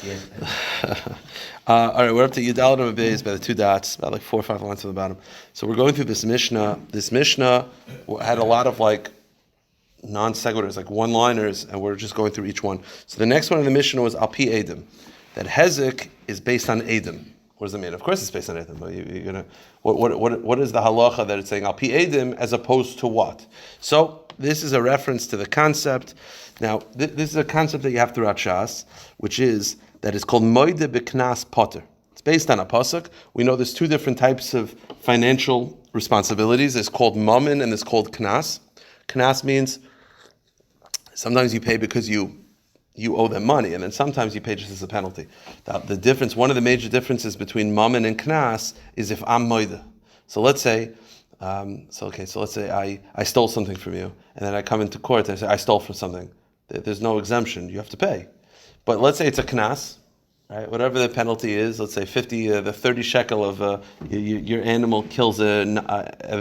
Yes. All right, we're up to Yudal and Beis by the two dots, about like 4 or 5 lines from the bottom. So we're going through this Mishnah. This Mishnah had a lot of like non sequiturs, like one-liners, and we're just going through each one. So the next one in the Mishnah was Al Pi Edim, that Hezek is based on Edim. What does that mean? Of course, it's based on Edim. But you're gonna, what is the halacha that it's saying Al Pi Edim as opposed to what? So this is a reference to the concept. Now, this is a concept that you have throughout Shas, which is that it's called Moide B'Knas Potter. It's based on a pasuk. We know there's two different types of financial responsibilities. There's called Mammon and there's called Knas. Knas means sometimes you pay because you owe them money, and then sometimes you pay just as a penalty. The difference, one of the major differences between Mammon and Knas is if I'm Moide. So let's say, I stole something from you, and then I come into court and I say I stole from something. There's no exemption. You have to pay. But let's say it's a knas, right? Whatever the penalty is, let's say 30 shekel of your animal kills a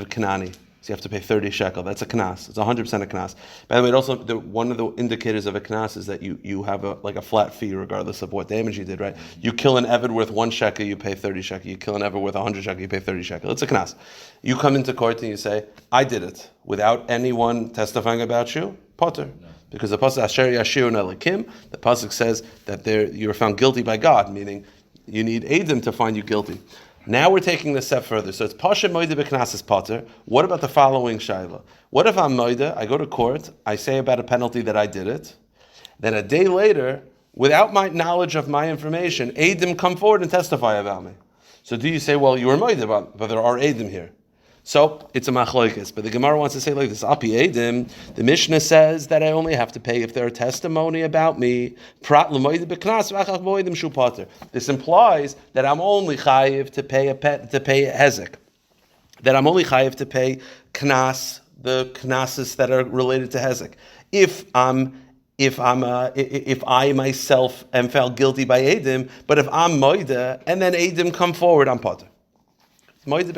Kanani. So you have to pay 30 shekel. That's a knas. It's 100% a knas. By the way, one of the indicators of a knas is that you have a flat fee regardless of what damage you did, right? You kill an eved worth 1 shekel, you pay 30 shekel. You kill an eved worth 100 shekel, you pay 30 shekel. It's a knas. You come into court and you say, I did it, without anyone testifying about you, potter. No. Because the pasuk Asher Yashirun Elikim, the pasuk says that you're found guilty by God, meaning you need Eidim to find you guilty. Now we're taking this step further. So it's Pasha Moide B'Knas Potter. What about the following Shaila? What if I'm Moide, I go to court, I say about a penalty that I did it, then a day later, without my knowledge of my information, Eidim come forward and testify about me. So do you say, well, you were Moide, but there are Eidim here? So it's a machlokes, but the Gemara wants to say like this: Al Pi Edim, the Mishnah says that I only have to pay if there are testimony about me. This implies that I'm only chayiv to pay a hezek, that I'm only chayiv to pay knas, the knases that are related to hezek. If I myself am found guilty by Edim, but if I'm moida and then Edim come forward, I'm potter. So the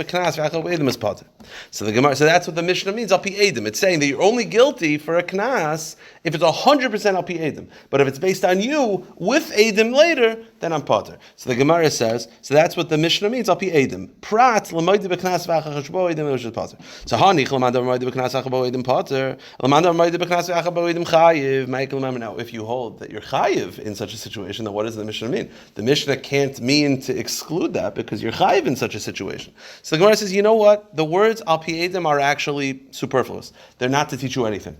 Gemara, so that's what the Mishnah means. Al Pi Edim. It's saying that you're only guilty for a knas if it's 100% Al Pi Edim. But if it's based on you with Edim later, then I'm potter. So the Gemara says, so that's what the Mishnah means. Al Pi Edim. Prat l'moide b'knas v'achashbo Edim which is potter. So hanich l'manda l'moide b'knas v'achashbo Edim potter. L'manda l'moide b'knas v'achashbo Edim chayiv. Now, if you hold that you're chayiv in such a situation, then what does the Mishnah mean? The Mishnah can't mean to exclude that because you're chayiv in such a situation. So the Gemara says, you know what? The words Al Pi Edim are actually superfluous. They're not to teach you anything.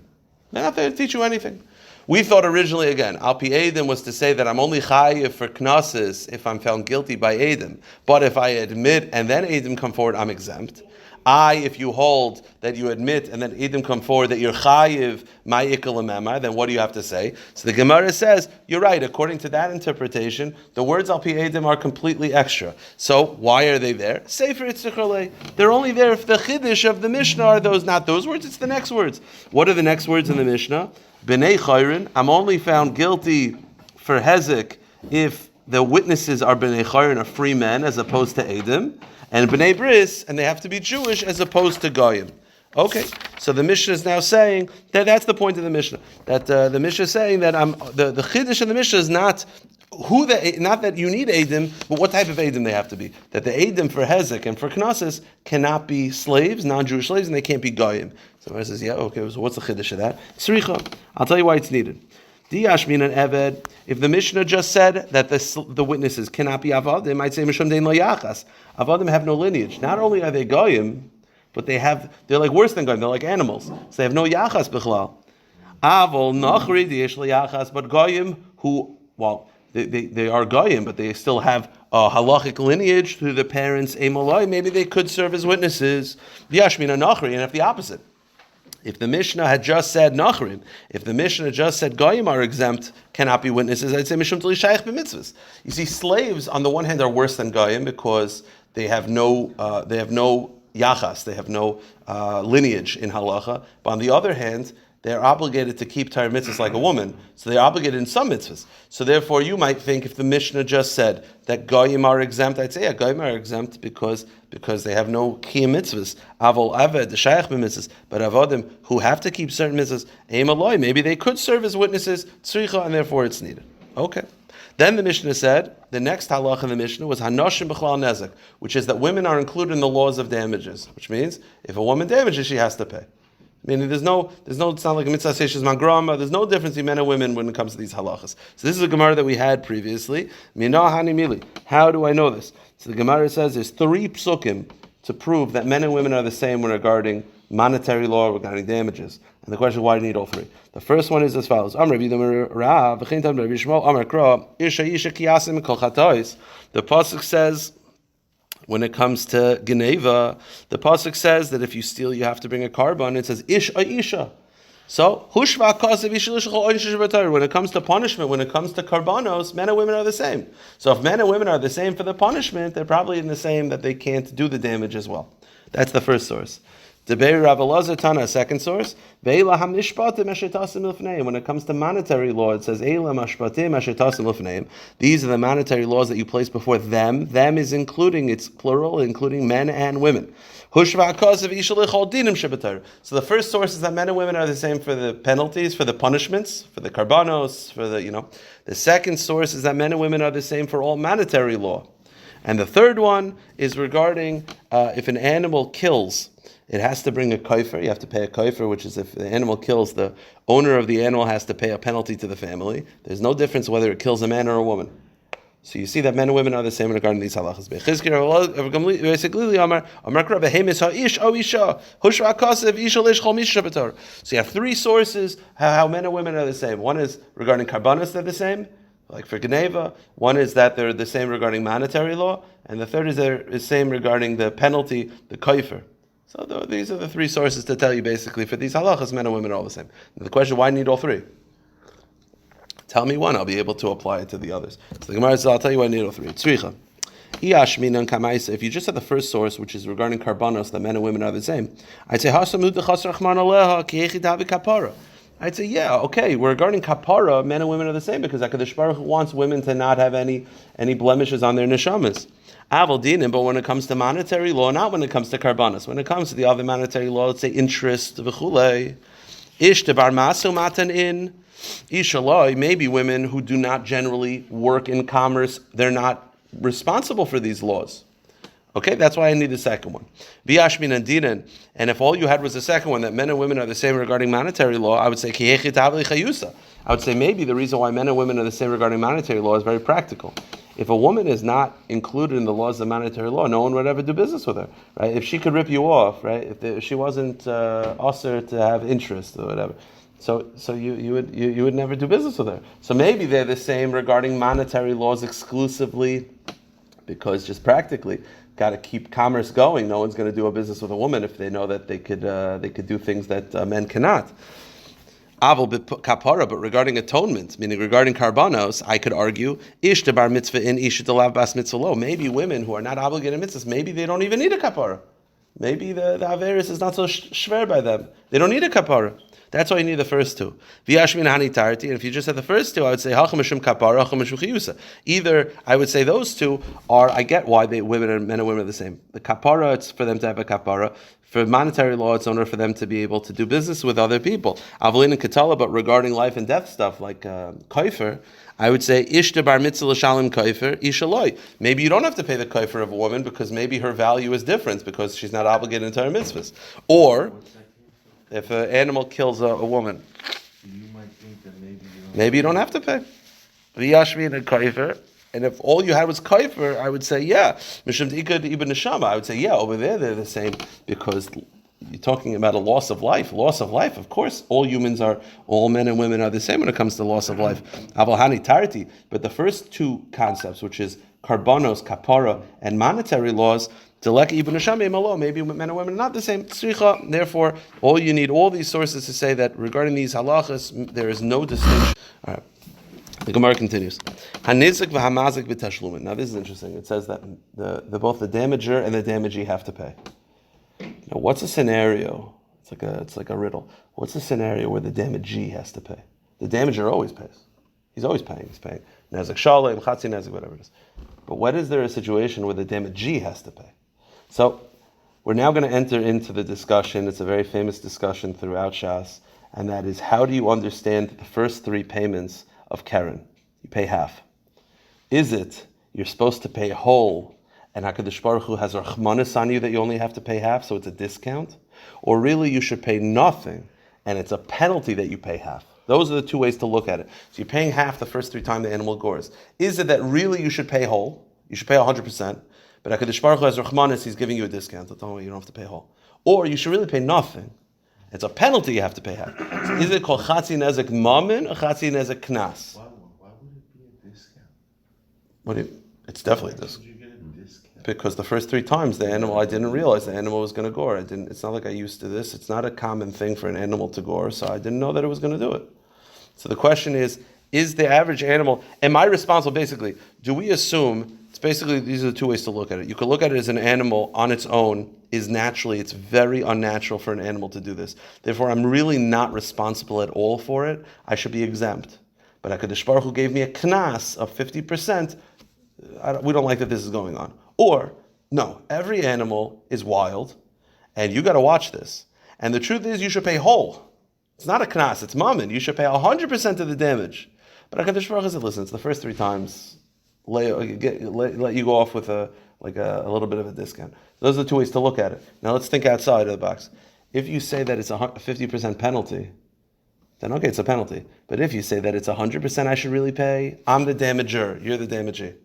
They're not there to teach you anything. We thought originally, again, Al Pi Edim was to say that I'm only chayiv for knases if I'm found guilty by Edim. But if I admit and then Edim come forward, I'm exempt. If you hold that you admit and then Edim come forward that you're chayiv ma'ikal memar, then what do you have to say? So the Gemara says, you're right, according to that interpretation, the words Al Pi Edim are completely extra. So why are they there? Sefer Yitzchak. They're only there if the chiddush of the Mishnah are those, not those words, it's the next words. What are the next words in the Mishnah? B'nei chayrin, I'm only found guilty for hezek if the witnesses are b'nei chayrin, are free men, as opposed to Edim. And B'nai Bris, and they have to be Jewish as opposed to Goyim. Okay, so the Mishnah is now saying that that's the point of the Mishnah. That the Mishnah is saying that the chiddush of the Mishnah is not that you need Eidim, but what type of Eidim they have to be. That the Eidim for Hezek and for Knesses cannot be slaves, non-Jewish slaves, and they can't be Goyim. So I says, yeah, okay, so what's the chiddush of that? Sricha. I'll tell you why it's needed. Diyashmin and Eved, if the Mishnah just said that the witnesses cannot be Avadim, they might say Mishum Dein Lo Yachas. Avadim have no lineage. Not only are they Goyim, but they're like worse than Goyim, they're like animals. So they have no Yachas B'chlal. Avol Nachri Diyesh Lo Yachas, but Goyim who, well, they are Goyim, but they still have a halachic lineage through the parents, Emaloi, maybe they could serve as witnesses. Diyashmin and Nachri, and if the opposite. If the Mishnah had just said Nachrim, if the Mishnah just said Goyim are exempt, cannot be witnesses, I'd say Mishum Tli Shaykh b'mitzvahs. You see, slaves on the one hand are worse than Goyim because they have no yachas, they have no lineage in halacha. But on the other hand, they're obligated to keep Torah mitzvahs like a woman, so they're obligated in some mitzvahs. So therefore, you might think if the Mishnah just said that Goyim are exempt, I'd say, yeah, Goyim are exempt because they have no kiyum mitzvahs. Avol aved, the shayach b'mitzvahs, but avodim who have to keep certain mitzvahs, eim aloi, maybe they could serve as witnesses, tzricha, and therefore it's needed. Okay. Then the Mishnah said, the next halacha in the Mishnah was Hanoshim B'chlal Nezek, which is that women are included in the laws of damages, which means if a woman damages, she has to pay. Meaning it's not like a mitzvah seishes mangrama. There's no difference between men and women when it comes to these halachas. So this is a Gemara that we had previously. Mina hani mili. How do I know this? So the Gemara says there's 3 psukim to prove that men and women are the same when regarding monetary law, regarding damages. And the question is, why do you need all 3? The first one is as follows. The pasuk says, when it comes to Geneva, the pasuk says that if you steal, you have to bring a carbon. It says ish a isha. So when it comes to punishment, when it comes to karbanos, men and women are the same. So if men and women are the same for the punishment, they're probably in the same that they can't do the damage as well. That's the first source. Debei Rav Elazar Tana, second source. When it comes to monetary law, it says these are the monetary laws that you place before them. Them is including, it's plural, including men and women. So the first source is that men and women are the same for the penalties, for the punishments, for the karbanos, for the. The second source is that men and women are the same for all monetary law. And the third one is regarding if an animal kills, it has to bring a kaifer. You have to pay a kaifer, which is if the animal kills, the owner of the animal has to pay a penalty to the family. There's no difference whether it kills a man or a woman. So you see that men and women are the same regarding these halachas. So you have 3 sources how men and women are the same. One is regarding karbanos, they're the same, like for Geneva. One is that they're the same regarding monetary law. And the third is they're the same regarding the penalty, the kaifer. So these are the 3 sources to tell you basically for these halachas, men and women are all the same. And the question, why need all 3? Tell me one, I'll be able to apply it to the others. So the Gemara says, I'll tell you why I need all 3. Tzricha. If you just had the first source, which is regarding karbanos, that men and women are the same, I'd say, I'd say, yeah, okay, regarding kapara, men and women are the same because HaKadosh Baruch Hu wants women to not have any blemishes on their neshamas. But when it comes to monetary law, not when it comes to karbanos, when it comes to the other monetary law, let's say interest, v'chulei, ish debar masu matan in, ishaloi, maybe women who do not generally work in commerce, they're not responsible for these laws. Okay, that's why I need the second one. And if all you had was the second one, that men and women are the same regarding monetary law, I would say I would say maybe the reason why men and women are the same regarding monetary law is very practical. If a woman is not included in the laws of monetary law, no one would ever do business with her, right? If she could rip you off, right? If she wasn't usher to have interest or whatever, so you would never do business with her. So maybe they're the same regarding monetary laws exclusively, because just practically, got to keep commerce going. No one's going to do a business with a woman if they know that they could do things that men cannot. Kapara, but regarding atonement, meaning regarding karbanos, I could argue ish bar mitzvah in ish lav bas mitzvah lo. Maybe women who are not obligated mitzvahs, maybe they don't even need a kapara. Maybe the averis is not so shver by them. They don't need a kapara. That's why you need the first 2. V'yashmin hani tarti. And if you just had the first 2, I would say halcha mishum kapara, halcha mishum chiyusa. Either I would say those 2 are. I get why men and women are the same. The kapara, it's for them to have a kapara. For monetary law, it's only for them to be able to do business with other people. Avlin and katala, but regarding life and death stuff like kaifer, I would say ish bar mitzvah l'shalim kaifer ishaloi. Maybe you don't have to pay the kaifer of a woman because maybe her value is different because she's not obligated into her mitzvahs. Or if an animal kills a woman, you might think that maybe you don't have to pay. V'yashmin and kaifer. And if all you had was kaifer, I would say, yeah. Mishum t'ikad ibn neshama. I would say, yeah, over there they're the same because you're talking about a loss of life. Loss of life, of course, all men and women are the same when it comes to loss of life. Avalhani tarti. But the first 2 concepts, which is karbanos, kapara, and monetary laws, maybe men and women are not the same. Therefore, all you need, all these sources to say that regarding these halachas, there is no distinction. All right. The Gemara continues. Now this is interesting. It says that both the damager and the damagee have to pay. Now, what's a scenario? It's like a riddle. What's a scenario where the damagee has to pay? The damager always pays. He's always paying. He's paying. Nezek shalem, chatzi nezek, whatever it is. But what is there a situation where the damagee has to pay? So we're now going to enter into the discussion. It's a very famous discussion throughout Shas, and that is, how do you understand the first 3 payments of Keren? You pay half. Is it you're supposed to pay whole, and HaKadosh Baruch Hu has Rachmanis on you that you only have to pay half, so it's a discount? Or really you should pay nothing, and it's a penalty that you pay half? Those are the two ways to look at it. So you're paying half the first 3 times the animal gores. Is it that really you should pay whole? You should pay 100%, but HaKadosh Baruch Hu has Rachmanis, he's giving you a discount. So don't worry, you don't have to pay whole. Or you should really pay nothing. It's a penalty you have to pay half. So is it called Chatzi Nezek Mammon or Chatzi Nezek Knas? Why would it be a discount? It's definitely this. Because the first 3 times the animal, I didn't realize the animal was going to gore. It's not like I used to this. It's not a common thing for an animal to gore, so I didn't know that it was going to do it. So the question is the average animal, am I responsible basically? Do we assume, it's basically, these are the 2 ways to look at it. You could look at it as an animal on its own is naturally, it's very unnatural for an animal to do this. Therefore, I'm really not responsible at all for it. I should be exempt. But HaKadosh Baruch Hu gave me a knas of 50%. We don't like that this is going on. Or, no, every animal is wild, and you got to watch this. And the truth is, you should pay whole. It's not a knas, it's mammon. You should pay 100% of the damage. But HaKadosh Baruch Hu said, listen, it's the first 3 times, let you go off with a little bit of a discount. Those are the 2 ways to look at it. Now let's think outside of the box. If you say that it's a 50% penalty, then okay, it's a penalty. But if you say that it's 100% I should really pay, I'm the damager, you're the damagee.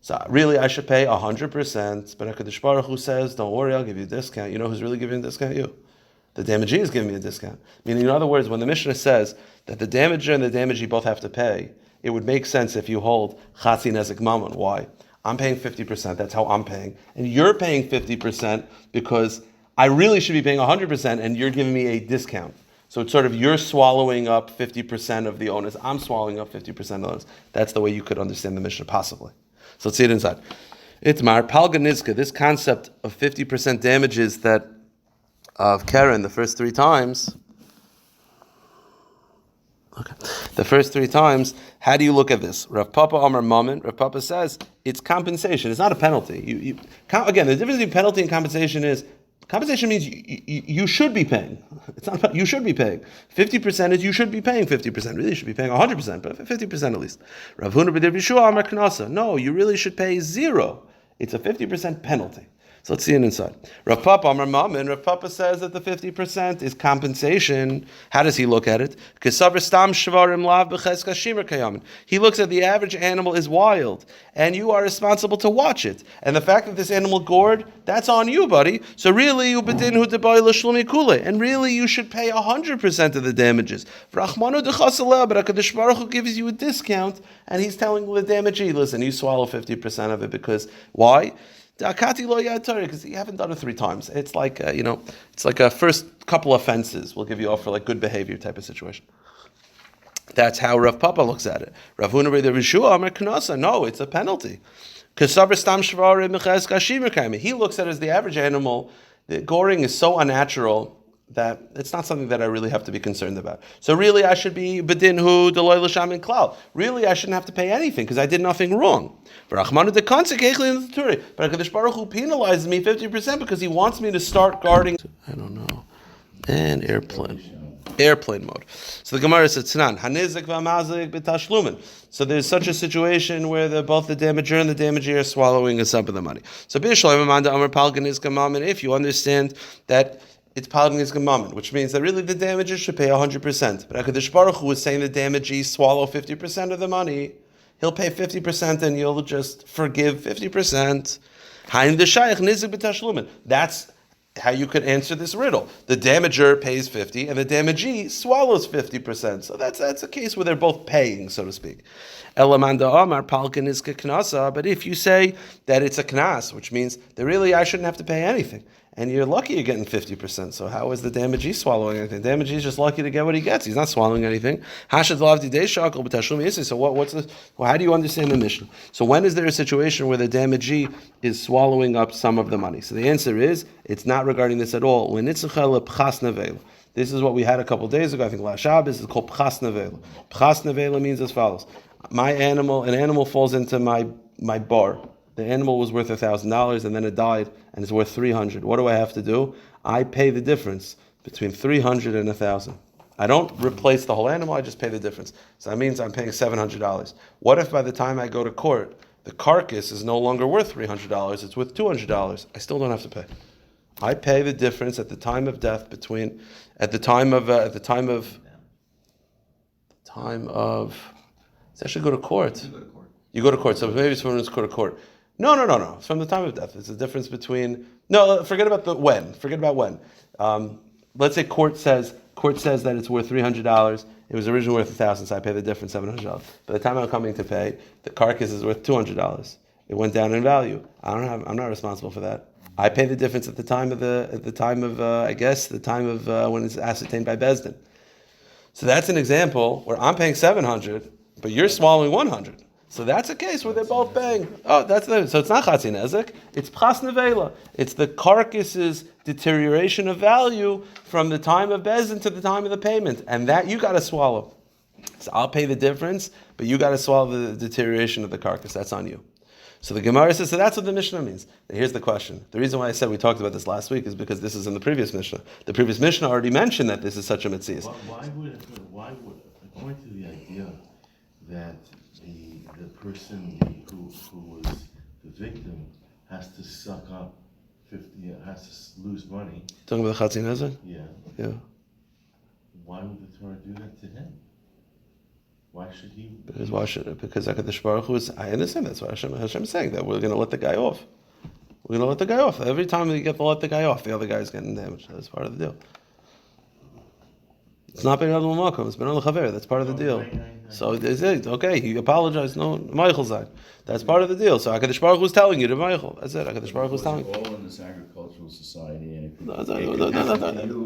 So really I should pay 100%, but HaKadosh Baruch Hu says, don't worry, I'll give you a discount. You know who's really giving a discount? You. The damagee is giving me a discount. Meaning, in other words, when the Mishnah says that the damager and the damagee both have to pay, it would make sense if you hold Chatzi Nezek Mammon. Why? I'm paying 50%, that's how I'm paying. And you're paying 50% because I really should be paying 100% and you're giving me a discount. So it's sort of you're swallowing up 50% of the onus, I'm swallowing up 50% of the onus. That's the way you could understand the Mishnah, possibly. So let's see it inside. Itmar, Palganizka, this concept of 50% damages that of Karen the first 3 times. Okay. The first 3 times, how do you look at this? Rav Papa Amar Mammon, Rav Papa says it's compensation. It's not a penalty. Again, the difference between penalty and compensation is compensation means you should be paying. It's not you should be paying. 50% is you should be paying 50%. Really, you should be paying 100%, but 50% at least. Rav Huna b'Dir Yeshua Amar Knasa. No, you really should pay 0. It's a 50% penalty. So let's see it inside. Rav Papa Amar Mammon, Rav Papa says that the 50% is compensation. How does he look at it? He looks at the average animal is wild, and you are responsible to watch it. And the fact that this animal gored, that's on you, buddy. So really, and really you should pay 100% of the damages. But HaKadosh Baruch Hu gives you a discount, and he's telling the damagee, listen, you swallow 50% of it because, why? Because you haven't done it 3 times. It's like it's like a first couple offenses we'll give you off for like good behavior type of situation. That's how Rav Papa looks at it. Rav Huna b'Dir Yeshua Amar Knasa. No, it's a penalty. He looks at it as the average animal. The goring is so unnatural that it's not something that I really have to be concerned about. So really, I should be bedinhu deloy l'sham in klal. Really, I shouldn't have to pay anything because I did nothing wrong. But HaKadosh Baruch Hu penalizes me 50% because he wants me to start guarding. I don't know. And airplane mode. So the Gemara says, "Tzanan hanizik v'amazik b'tashlumin." So there's such a situation where both the damager and the damagee are swallowing a sum of the money. So b'yishloim amanda amar palganizka mammon. If you understand that it's palganizka mammon, which means that really the damager should pay 100%. But HaKadosh Baruch Hu is saying the damagee swallow 50% of the money. He'll pay 50% and you'll just forgive 50%. That's how you could answer this riddle. The damager pays 50 and the damagee swallows 50%. So that's a case where they're both paying, so to speak. But if you say that it's a knas, which means that really I shouldn't have to pay anything, and you're lucky you're getting 50%. So how is the damagee swallowing anything? The damagee is just lucky to get what he gets. He's not swallowing anything. So how do you understand the Mishnah? So when is there a situation where the damagee is swallowing up some of the money? So the answer is, it's not regarding this at all. This is what we had a couple of days ago. I think last Shabbos is called pchas nevela. Pchas nevela means as follows. An animal falls into my bar. The animal was worth $1,000 and then it died and it's worth $300. What do I have to do? I pay the difference between $300 and $1,000. I don't replace the whole animal, I just pay the difference. So that means I'm paying $700. What if by the time I go to court, the carcass is no longer worth $300, it's worth $200? I still don't have to pay. I pay the difference at the time of death it's actually go to court. You go to court. So maybe it's when it's go to court. No. It's from the time of death. It's the difference between. No, forget about the when. Forget about when. Let's say court says that it's worth $300. It was originally worth $1,000, so I pay the difference, $700. By the time I'm coming to pay, the carcass is worth $200. It went down in value. I'm not responsible for that. I pay the difference at the time of when it's ascertained by Bezdin. So that's an example where I'm paying $700, but you're swallowing $100. So that's a case where they're both paying. So it's not Chatzi Nezek, it's Pras Nevela. It's the carcass's deterioration of value from the time of Bezdin to the time of the payment. And that you got to swallow. So I'll pay the difference, but you got to swallow the deterioration of the carcass. That's on you. So the Gemara says, so that's what the Mishnah means. And here's the question. The reason why I said we talked about this last week is because this is in the previous Mishnah. The previous Mishnah already mentioned that this is such a mitzvah. Why would, according to the idea that the person who was the victim has to suck up 50, has to lose money. Talking about the Chatzi Nezek? Yeah. Why would the Torah do that to him? Why should he? Because HaKadosh Baruch Hu is. I understand that's what Hashem is saying, that we're going to let the guy off. We're going to let the guy off. Every time we get to let the guy off, the other guy's getting damaged. That's part of the deal. It's not Ben Adam Makom. It's Ben Al Chaver. That's part of the deal. So they say, okay, he apologized. No, Michael Zayn. That's part of the deal. So HaKadosh Baruch Hu is telling you to Michael. That's it. HaKadosh Baruch Hu is telling you. All in this agricultural society, and No.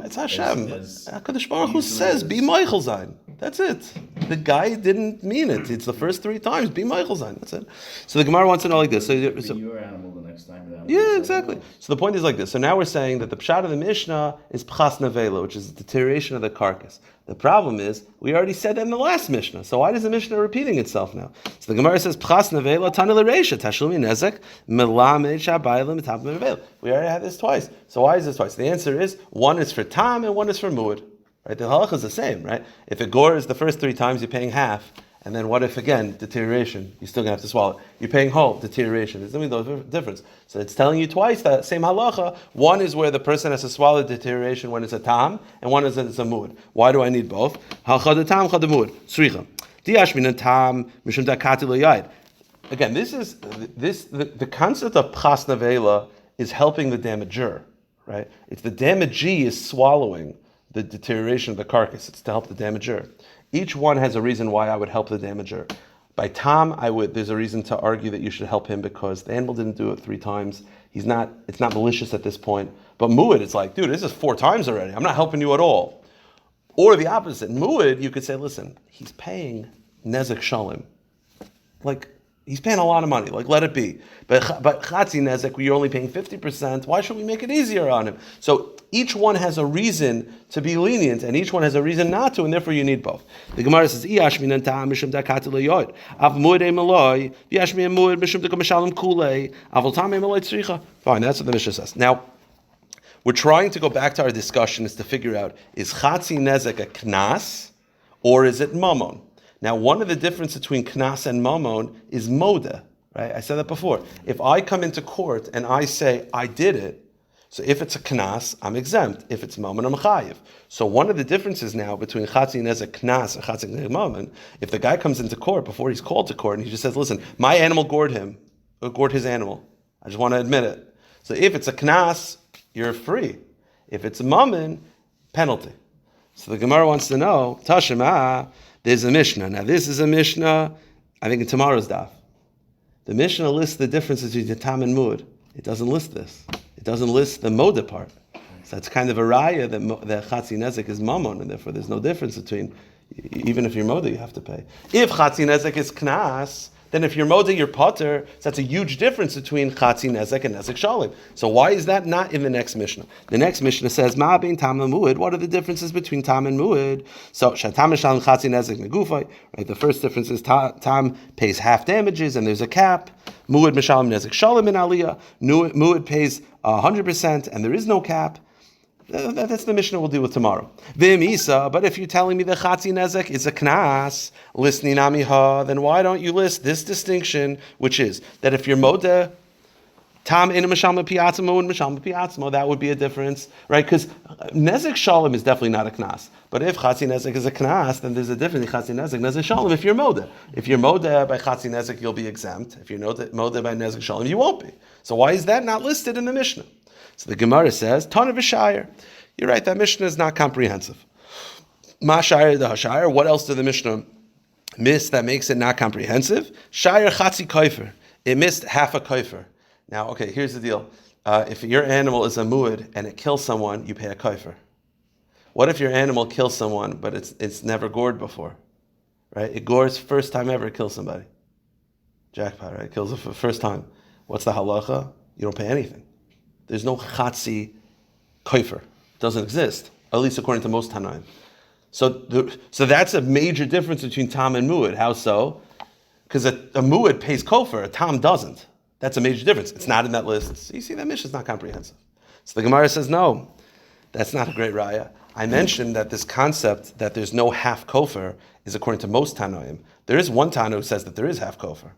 It's Hashem. HaKadosh Baruch Hu says, be Michael Zayn. That's it. The guy didn't mean it. It's the first 3 times. Be Michael Zayn. That's it. So the Gemara wants to know like this. So your animal the next time. Yeah, exactly. So the point is like this. So now we're saying that the pshat of the Mishnah is pchas nevela, which is the deterioration of the carcass. The problem is, we already said that in the last Mishnah. So why does the Mishnah repeating itself now? So the Gemara says, pchas nevela tana l'reisha, tashlumi nezek, melamed shabayla mitap nevela. We already had this twice. So why is this twice? The answer is, one is for tam and one is for muad. Right? The halacha is the same, right? If it gores the first 3 times, you're paying half. And then what if, again, deterioration? You're still going to have to swallow it. You're paying whole, deterioration. There's no difference. So it's telling you twice that same halacha. One is where the person has to swallow deterioration when it's a tam, and one is when it's a muad. Why do I need both? Again, the concept of pchas nevela is helping the damager, right? It's the damagee is swallowing the deterioration of the carcass. It's to help the damager. Each one has a reason why I would help the damager. By tam, there's a reason to argue that you should help him because the animal didn't do it 3 times. It's not malicious at this point. But muad, it's like, dude, this is 4 times already. I'm not helping you at all. Or the opposite. Muad, you could say, listen, he's paying nezek shalim. Like, he's paying a lot of money. Like, let it be. But chatzi nezek, you're only paying 50%. Why should we make it easier on him? So each one has a reason to be lenient, and each one has a reason not to, and therefore you need both. The Gemara says, fine, that's what the Mishnah says. Now, we're trying to go back to our discussion is to figure out, is chatzi nezek a knas, or is it mamon? Now, one of the differences between knas and mamon is moda, right? I said that before. If I come into court and I say, I did it, so if it's a knas, I'm exempt. If it's mamon, I'm chayiv. So one of the differences now between chatzi nezek knas and chatzi nezek mamon, if the guy comes into court before he's called to court and he just says, listen, my animal gored his animal. I just want to admit it. So if it's a knas, you're free. If it's a mamon, penalty. So the Gemara wants to know, Tashema, there's a Mishnah. Now this is a Mishnah, I think in tomorrow's daf. The Mishnah lists the differences between tam and muad. It doesn't list this. It doesn't list the moda part. So it's kind of a raya that chatzi nezek is mamon, and therefore there's no difference between, even if you're moda, you have to pay. If chatzi nezek is knas, then if you're moda, you're potter. So that's a huge difference between chatzi nezek and nezek shalim. So why is that not in the next Mishnah? The next Mishnah says, ma bein tam and muad. What are the differences between tam and muad? So shatam shalim chatzi nezek negufay. Right. The first difference is tam pays half damages and there's a cap. Muad mishalim nezek shalim in aliyah. Muad pays 100% and there is no cap. That's the Mishnah we'll deal with tomorrow. V'imisa, but if you're telling me the chatzi nezek is a knas, listening amiha, then why don't you list this distinction, which is that if you're modeh, tam in mishalma piatzmo and mishalma piatzmo, that would be a difference, right? Because nezek shalom is definitely not a knas. But if chatzi nezek is a knas, then there's a difference in chatzi nezek shalom. If you're modeh by chatzi nezek, you'll be exempt. If you're modeh by nezek shalom, you won't be. So why is that not listed in the Mishnah? So the Gemara says, Tana v'shayir. You're right, that Mishnah is not comprehensive. Ma shayir the hashayir. What else did the Mishnah miss that makes it not comprehensive? Shayir chatzi koifer. It missed half a koifer. Now, okay, here's the deal. If your animal is a muad and it kills someone, you pay a koifer. What if your animal kills someone, but it's never gored before? Right? It gores first time ever it kills somebody. Jackpot, right? It kills it for the first time. What's the halacha? You don't pay anything. There's no chatzi koifer. It doesn't exist, at least according to most Tanaim. So that's a major difference between tam and muad. How so? Because a muad pays kofer, a tam doesn't. That's a major difference. It's not in that list. So you see, that Mishnah is not comprehensive. So the Gemara says, no, that's not a great raya. I mentioned that this concept that there's no half kofer is according to most Tanaim. There is one Tana who says that there is half kofer,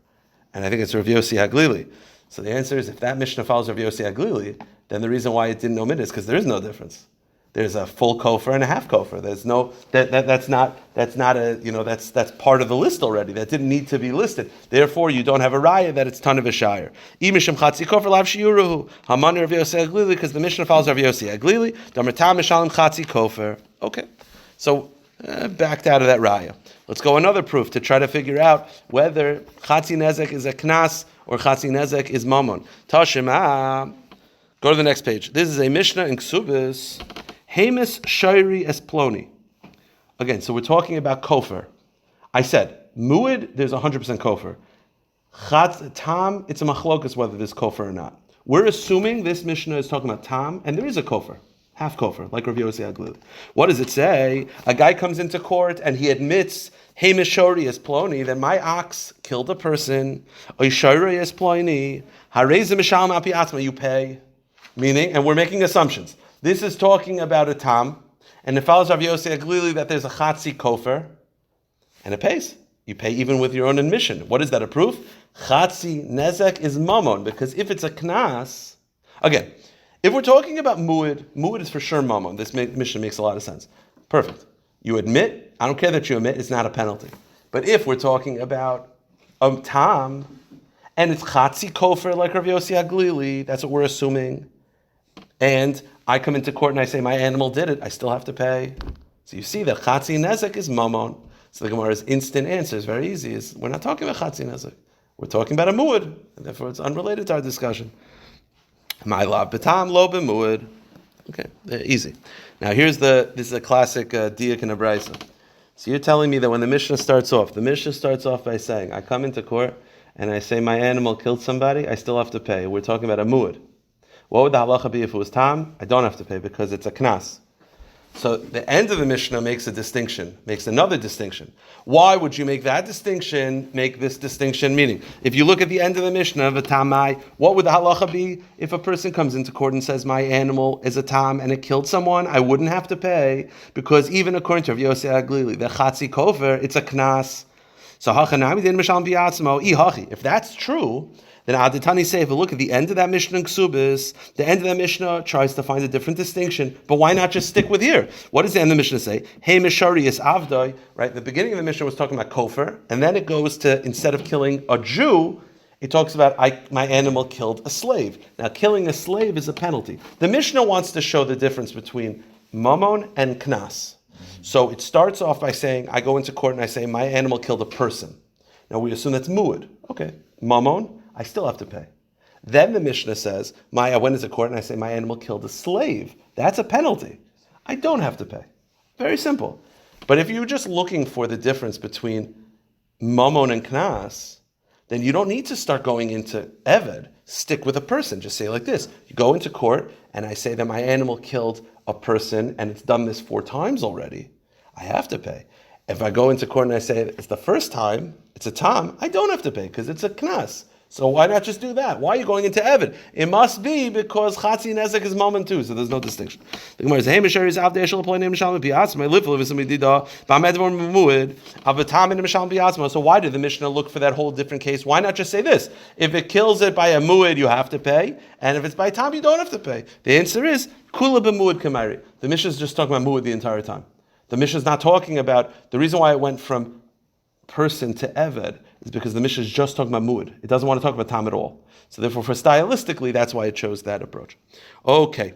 and I think it's Rav Yossi Haglili. So the answer is, if that Mishnah follows Rav Yossi Haglili, then the reason why it didn't omit it is because there is no difference. There's a full kofer and a half kofer. There's no that's not that's part of the list already. That didn't need to be listed. Therefore, you don't have a raya that it's ton of a shire. Imishim chatzi kofer lav shiuruhu hamani Rav Yossi Haglili, because the Mishnah follows Rav Yossi Haglili. Damertam mishalim chatzi kofer. Okay, so backed out of that raya. Let's go another proof to try to figure out whether chatzi nezek is a knas or chatzi nezek is mamon. Tashema. Go to the next page. This is a Mishnah in Ksubis. Hamis Shairi es Ploni. Again, so we're talking about kofer. I said, muad, there's 100% kofer. Tam, it's a machlokas whether there's kofer or not. We're assuming this Mishnah is talking about tam, and there is a kofer. Half kofer, like Rabbi Yossi Haglili. What does it say? A guy comes into court and he admits, Hamis Shairi es Ploni, that my ox killed a person. Oy Shairi es Ploni. Harezim Mishal Mapi Atma, you pay. Meaning, and we're making assumptions. This is talking about a tam, and it follows Rav Yossi Haglili that there's a chatzi kofer, and it pays. You pay even with your own admission. What is that a proof? Chatzi nezek is mamon, because if it's a knas, again, if we're talking about muad is for sure mamon. This mission makes a lot of sense. Perfect. You admit, I don't care that you admit, it's not a penalty. But if we're talking about a tam, and it's chatzi kofer like Rav Yossi Haglili, that's what we're assuming, and I come into court and I say my animal did it, I still have to pay. So you see that chatzi nezek is mamon. So the Gemara's instant answer is very easy. We're not talking about chatzi nezek. We're talking about a muad, and therefore it's unrelated to our discussion. My lav betam lo b'muad. Okay, easy. Now this is a classic diak and a brisa. So you're telling me that when the Mishnah starts off by saying, I come into court and I say my animal killed somebody, I still have to pay. We're talking about a muad. What would the halacha be if it was tam? I don't have to pay because it's a knas. So the end of the Mishnah makes another distinction. Why would you make that distinction, make this distinction? Meaning, if you look at the end of the Mishnah, v'tamai, what would the halacha be if a person comes into court and says, my animal is a tam and it killed someone? I wouldn't have to pay because even according to Rav Yossi Haglili, the chatzi kofer, it's a knas. So if that's true, then Aditani say, if you look at the end of that Mishnah in Ksubis, the end of that Mishnah tries to find a different distinction, but why not just stick with here? What does the end of the Mishnah say? Hey Mishari is Avdoi, right? The beginning of the Mishnah was talking about kofer, and then it goes to, instead of killing a Jew, it talks about my animal killed a slave. Now, killing a slave is a penalty. The Mishnah wants to show the difference between mamon and knas. So it starts off by saying, I go into court and I say, my animal killed a person. Now we assume that's muad. Okay, mamon, I still have to pay. Then the Mishnah says, I went into court and I say my animal killed a slave. That's a penalty. I don't have to pay. Very simple. But if you're just looking for the difference between mamon and knas, then you don't need to start going into eved. Stick with a person. Just say like this. You go into court and I say that my animal killed a person and it's done this 4 times already. I have to pay. If I go into court and I say it's the first time, it's a tam, I don't have to pay because it's a knas. So why not just do that? Why are you going into Evid? It must be because Chatzi Nezek is moment too, so there's no distinction. The Gemara says, "Hey, Mishari is out there. Shall apply name Mishalom Piatzma. I live with somebody dida. Ba'medvar Memuid. Avatam in Mishalom Piatzma." So why did the Mishnah look for that whole different case? Why not just say this? If it kills it by a muid, you have to pay, and if it's by tam, you don't have to pay. The answer is Kula b'muid kamari. The Mishnah is just talking about muid the entire time. The Mishnah is not talking about the reason why it went from person to Eved is because the Mishnah is just talking about muad. It doesn't want to talk about tam at all. So therefore, for stylistically, that's why it chose that approach. Okay.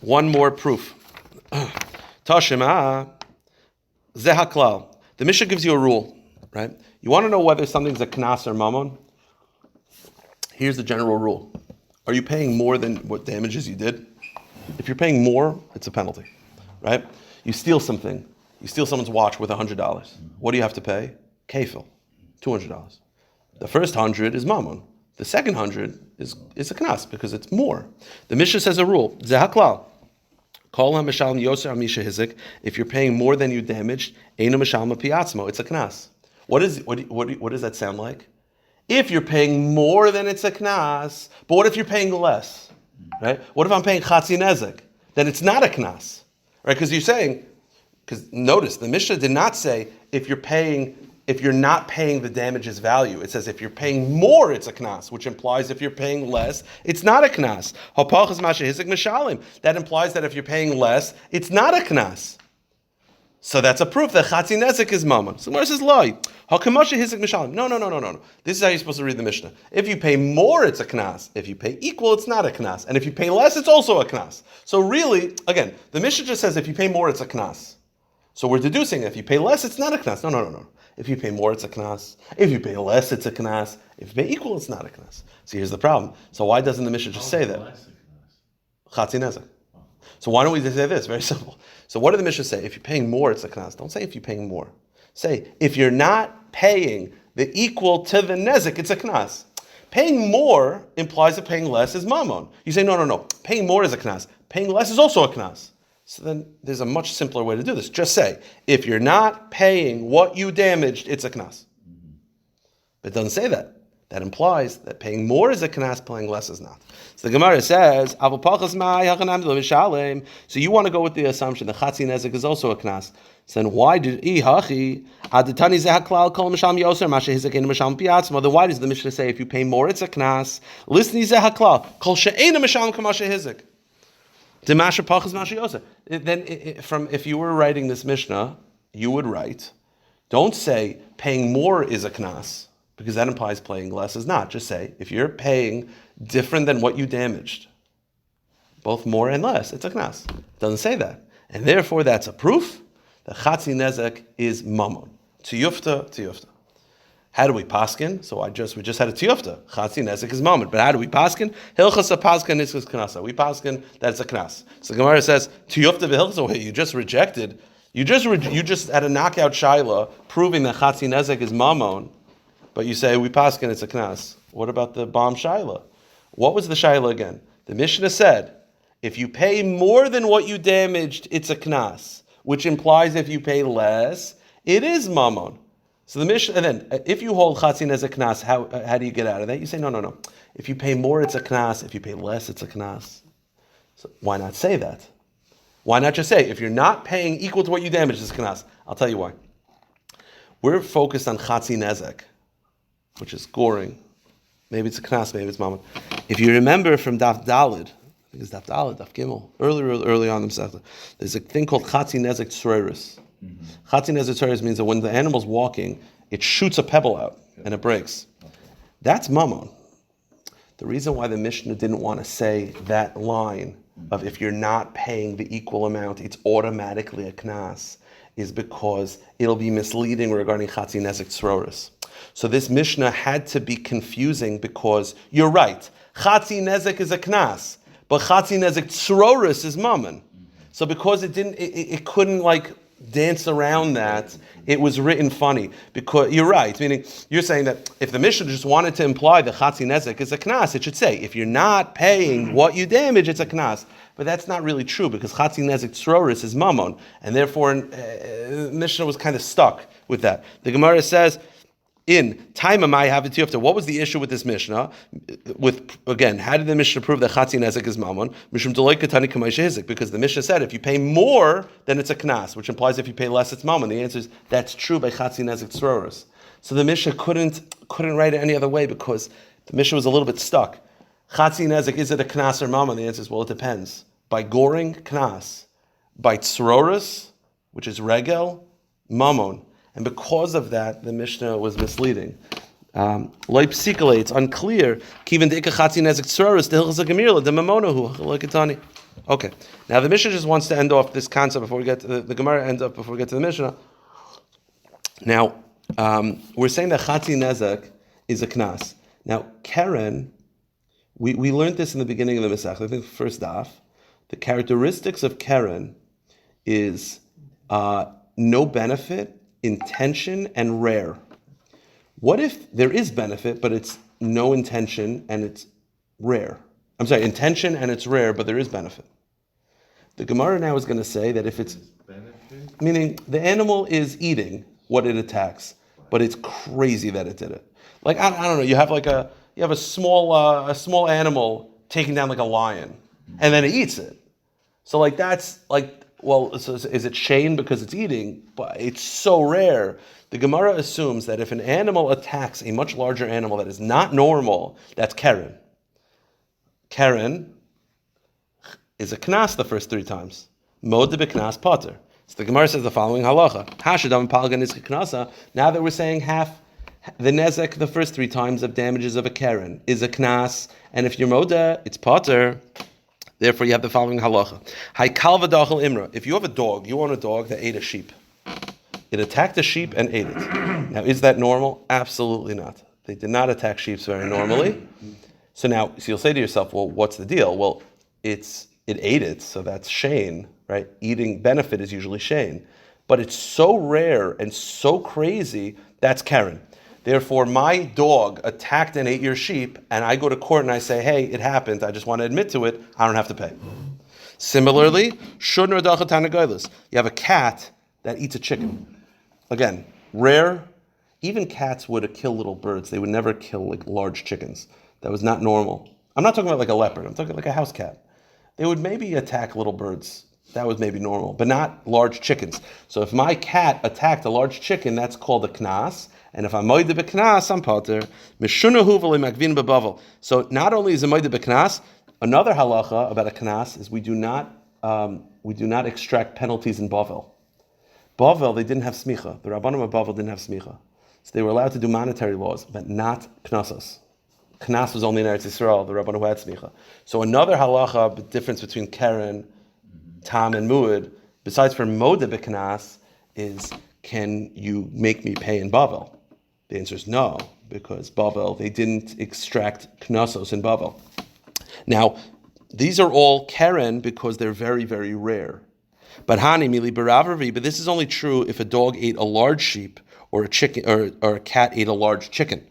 One more proof. Tashima zehaklal. The Mishnah gives you a rule, right? You want to know whether something's a knas or mammon? Here's the general rule. Are you paying more than what damages you did? If you're paying more, it's a penalty, right? You steal something. You steal someone's watch worth $100. What do you have to pay? Kefil, $200. The first 100 is mammon. The second 100 is a knas because it's more. The Mishnah says a rule. Zehaklal. Kol ha-mishalem yoser ha-misha hizik. If you're paying more than you damaged, eino mishalem piatzmo. It's a knas. What does that sound like? If you're paying more than it's a knas, but what if you're paying less? Right? What if I'm paying chatzi nezek? Then it's not a knas. Right? Because you're saying, because notice, the Mishnah did not say if you're not paying the damage's value. It says if you're paying more, it's a knas, which implies if you're paying less, it's not a knas. That implies that if you're paying less, it's not a knas. So that's a proof that chatzi nezek is mammon. So Gemara says, "Loi, hakamasha hizik mishalim." No. This is how you're supposed to read the Mishnah. If you pay more, it's a knas. If you pay equal, it's not a knas. And if you pay less, it's also a knas. So really, again, the Mishnah just says if you pay more, it's a knas. So we're deducing if you pay less, it's not a knas. No. If you pay more, it's a knas. If you pay less, it's a knas. If you pay equal, it's not a knas. So here's the problem. So why doesn't the Mishnah just say that? Chatzi nezek. So why don't we just say this? Very simple. So what did the Mishnah say? If you're paying more, it's a knas. Don't say if you're paying more. Say if you're not paying the equal to the nezek, it's a knas. Paying more implies that paying less is mammon. You say no. Paying more is a knas. Paying less is also a knas. So then there's a much simpler way to do this. Just say, if you're not paying what you damaged, it's a knas. But it doesn't say that. That implies that paying more is a knas, paying less is not. So the Gemara says, so you want to go with the assumption that chatzi nezek is also a knas. So then why did then why does the Mishnah say if you pay more, it's a knas? Listen, then, if you were writing this Mishnah, you would write, don't say paying more is a knas, because that implies paying less is not. Just say, if you're paying different than what you damaged, both more and less, it's a knas. It doesn't say that. And therefore, that's a proof that chatzi nezek is mammon. Tiyufta. How do we paskin? So we just had a tiyufta. Chatzi nezek is mammon. But how do we paskin? Hilchasa paskin is knasa. We paskin that it's a knas. So the Gemara says tiyufta v'hilchasa. Wait, you just rejected. You just had a knockout shaila proving that chatzi nezek is mammon, but you say we paskin it's a knas. What about the bomb shaila? What was the shaila again? The Mishnah said if you pay more than what you damaged, it's a knas, which implies if you pay less, it is mammon. So the Mishnah, and then if you hold chatzin as a knas, how do you get out of that? You say no. If you pay more, it's a knas. If you pay less, it's a knas. So why not say that? Why not just say if you're not paying equal to what you damaged, it's a knas? I'll tell you why. We're focused on chatzin nezek, which is goring. Maybe it's a knas, maybe it's mammon. If you remember from Daf Dalid, I think it's Daf Dalid, Daf Gimel, early on in the Masechta, there's a thing called chatzin nezek tzroiris. Chatzi nezek tzroiris means that when the animal's walking, it shoots a pebble out and it breaks. That's mammon. The reason why the Mishnah didn't want to say that line of if you're not paying the equal amount, it's automatically a knas, is because it'll be misleading regarding chatzi nezek tzroiris. So this Mishnah had to be confusing because you're right. Chatzi nezek is a knas, but chatzi nezek tzroiris is mammon. So because it couldn't dance around that, it was written funny. Because you're right, meaning you're saying that if the Mishnah just wanted to imply that chatzi nezek is a knas, it should say if you're not paying what you damage, it's a knas. But that's not really true because chatzi nezek tzroiris is mammon, and therefore Mishnah was kind of stuck with that. The Gemara says in time am I have it to what was the issue with this Mishnah? How did the Mishnah prove that Chatzi Nezek is Mammon? Because the Mishnah said if you pay more, then it's a Knas, which implies if you pay less, it's Mammon. The answer is that's true by Chatzi Nezek Tzroros. So the Mishnah couldn't write it any other way because the Mishnah was a little bit stuck. Chatzi Nezek, is it a Knas or Mammon? The answer is, well, it depends. By goring, Knas. By Tzroros, which is Regel, Mammon. And because of that, the Mishnah was misleading. It's unclear. Okay. Now the Mishnah just wants to end off this concept before we get to the Gemara ends up before we get to the Mishnah. Now, we're saying that Chatzi Nezek is a Knas. Now, Keren, we learned this in the beginning of the Masech, I think the first daf. The characteristics of Keren is no benefit, intention, and rare. What if there is benefit, but it's no intention and it's rare? I'm sorry, intention and it's rare, but there is benefit. The Gemara now is going to say that if it's benefit, meaning the animal is eating what it attacks, but it's crazy that it did it. Like I don't know, you have a small animal taking down like a lion, and then it eats it. So like that's like. Well, so is it shame because it's eating? But it's so rare. The Gemara assumes that if an animal attacks a much larger animal that is not normal, that's Keren. Keren is a Knas the first 3 times. Mod de Knas Potter. So the Gemara says the following halacha. Hashadam Palgan is Knasa. Now that we're saying half the Nezek the first 3 times of damages of a Keren is a Knas, and if you're Moda, it's Potter. Therefore, you have the following halacha. Imra. If you have a dog, you own a dog that ate a sheep. It attacked a sheep and ate it. Now, is that normal? Absolutely not. They did not attack sheep very normally. So you'll say to yourself, well, what's the deal? Well, it ate it, so that's Shane, right? Eating benefit is usually Shane. But it's so rare and so crazy, that's Keren. Therefore, my dog attacked and ate your sheep, and I go to court and I say, hey, it happened, I just want to admit to it, I don't have to pay. Similarly, you have a cat that eats a chicken. Again, rare. Even cats would kill little birds. They would never kill like large chickens. That was not normal. I'm not talking about like a leopard. I'm talking like a house cat. They would maybe attack little birds. That was maybe normal, but not large chickens. So if my cat attacked a large chicken, that's called a knas. And if I'm moide b'knas, I'm poter. Mishunahu v'lemakvin b'bavel. So not only is it moide b'knas, another halacha about a knas is we do not extract penalties in Bavel. Bavel, they didn't have smicha. The Rabbanim of Bavel didn't have smicha. So they were allowed to do monetary laws, but not knasos. Knas was only in Eretz Yisrael, the Rabbanim who had smicha. So another halacha, the difference between Keren, Tam, and Muad, besides for Moda b'knas, is can you make me pay in Bavel? The answer is no, because Bavel, they didn't extract knasos in Bavel. Now, these are all Keren because they're very, very rare. But Hani Mili Baravavi, but this is only true if a dog ate a large sheep or a chicken or a cat ate a large chicken.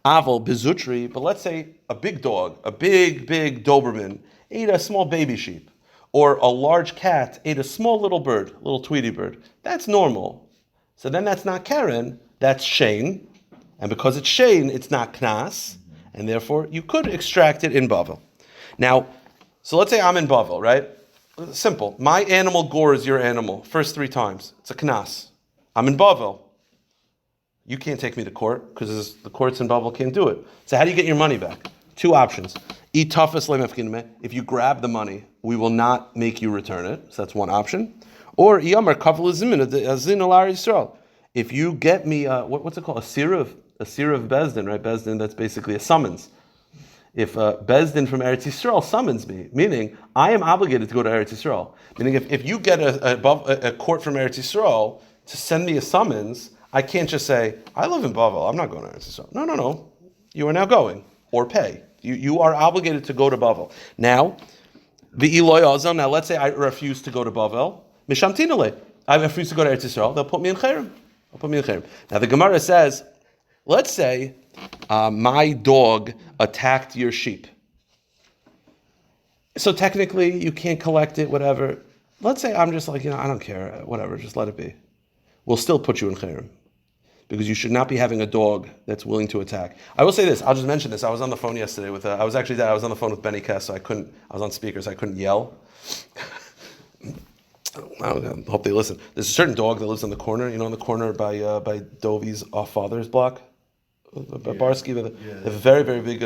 Aval Bizutri, but let's say a big dog, a big Doberman, ate a small baby sheep, or a large cat ate a small little bird, little Tweety bird. That's normal. So then that's not Keren, that's Shane. And because it's Shane, it's not Knas, and therefore you could extract it in Bavel. Now, so let's say I'm in Bavel, right? Simple. My animal gores your animal first 3 times. It's a Knas. I'm in Bavel. You can't take me to court because the courts in Bavel can't do it. So how do you get your money back? 2 options. If you grab the money, we will not make you return it. So that's one option. Or if you get me, what's it called? A sira of Bezdin, right? Bezdin, that's basically a summons. If Bezdin from Eretz Yisrael summons me, meaning I am obligated to go to Eretz Yisrael. Meaning if you get a court from Eretz Yisrael to send me a summons, I can't just say, I live in Bavel, I'm not going to Eretz Yisrael. No. You are now going, or pay. You are obligated to go to Bavel. Now, let's say I refuse to go to Bavel. Mishamtinale. I refuse to go to Eretz Yisrael. They'll put me in Cherem. Now the Gemara says, let's say my dog attacked your sheep. So technically you can't collect it, whatever. Let's say I'm just like, I don't care, whatever, just let it be. We'll still put you in Cherem. because you should not be having a dog that's willing to attack. I will say this. I'll just mention this. I was on the phone yesterday with. I was on the phone with Benny Kess, so I was on speaker, so I couldn't yell. I hope they listen. There's a certain dog that lives on the corner. You know, on the corner by Dovey's off Father's block. Barsky, they have a very, very big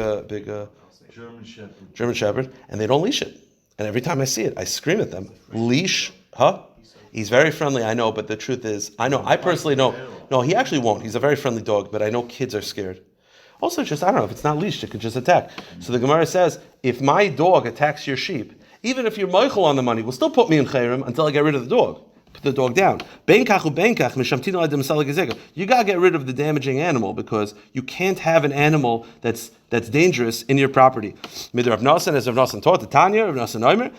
German Shepherd, and they don't leash it. And every time I see it, I scream at them, leash, huh? He's very friendly, I know, but the truth is, I personally know. No, he actually won't. He's a very friendly dog, but I know kids are scared. Also, just, I don't know, if it's not leashed, it could just attack. So the Gemara says, if my dog attacks your sheep, even if you're moichel on the money, will still put me in chayrim until I get rid of the dog. Put the dog down. You gotta get rid of the damaging animal because you can't have an animal that's dangerous in your property. Rav Nosson, as Rav Nosson taught, the Tanya, Rav Nosson Omer,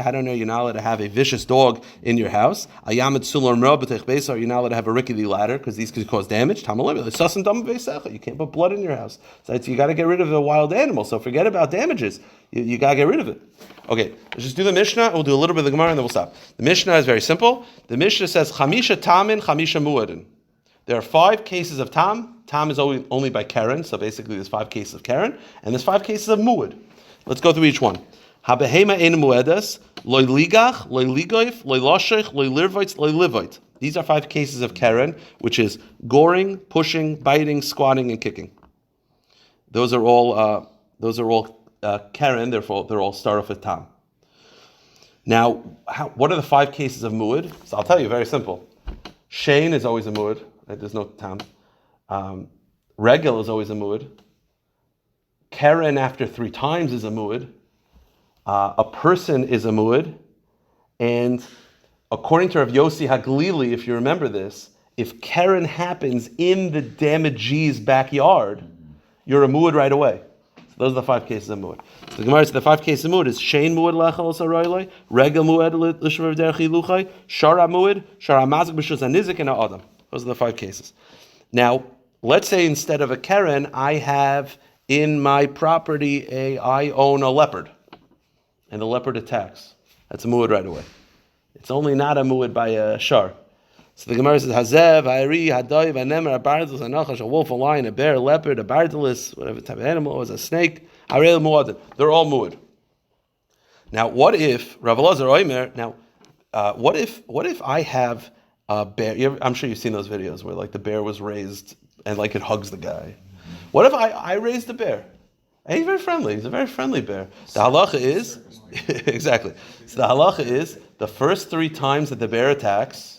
how do I know you're not allowed to have a vicious dog in your house? Are you not allowed to have a rickety ladder because these could cause damage? You can't put blood in your house. So you got to get rid of the wild animal. So forget about damages. You got to get rid of it. Okay, let's just do the Mishnah. We'll do a little bit of the Gemara and then we'll stop. The Mishnah is very simple. The Mishnah says, Chamisha Tamin, Chamisha Muadin. There are 5 cases of Tam. Tam is only by Karen, so basically there's 5 cases of Karen, and there's 5 cases of Muad. Let's go through each one. Habehema ein muedas, loy ligach, loy ligoif, loy loshech, loy lirvoitz, loy livoit. These are 5 cases of Karen, which is goring, pushing, biting, squatting, and kicking. Those are all Karen, therefore they're all start off with Tam. Now, what are the 5 cases of Muad? So I'll tell you, very simple. Shane is always a Muad, right? There's no Tam. Regel is always a Muad. Karen after 3 times is a Muad. A person is a Muad. And according to Rav Yossi Haglili, if you remember this, if Karen happens in the damagee's backyard, you're a Muad right away. Those are the 5 cases of Muad. So the Gemara says the 5 cases of Muad is Shein Muad Lechel Saroiloi, Regel Muad Lishmav Derech Luchai, Shara Muad, Shara Mazik B'Shus Anizik, and Adam. Those are the 5 cases. Now, let's say instead of a Karen, I have in my property I own a leopard, and the leopard attacks. That's a Muad right away. It's only not a Muad by a Shar. So the Gemara says, Hazev, Ha'iri, Hadoiv, Hanemer, a bardalus, a nachash, a wolf, a lion, a bear, a leopard, a bardalus, whatever type of animal it was, a snake, Harel Muadin. They're all Muad. Now, what if, Rav Elazar Oimer, what if I have a bear? I'm sure you've seen those videos where like the bear was raised and like it hugs the guy. What if I raised a bear? And he's very friendly. He's a very friendly bear. The halacha is, exactly. So the halacha is, the first 3 times that the bear attacks,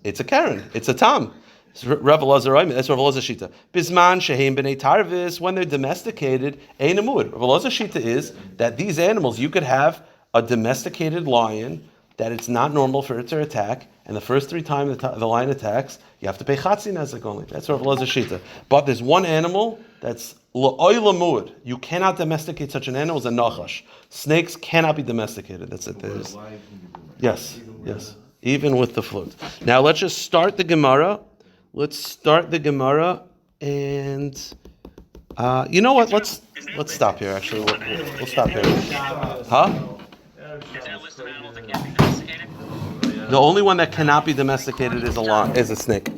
it's a Karen. It's a Tam. That's Rav Elazar Shita. Bisman sheheim b'nei tarvis, when they're domesticated, ein a Muad. Rav Elazar Shita is that these animals, you could have a domesticated lion that it's not normal for it to attack, and the first 3 times the lion attacks, you have to pay chatzi nezik only. That's Rav Elazar Shita. But there's one animal that's la'oila Muad. You cannot domesticate such an animal as a nachash. Snakes cannot be domesticated. That's it. Yes. Even with the flute. Now let's just start the Gemara. And you know what? Let's stop here. Actually, we'll stop here. Huh? The only one that cannot be domesticated is a snake.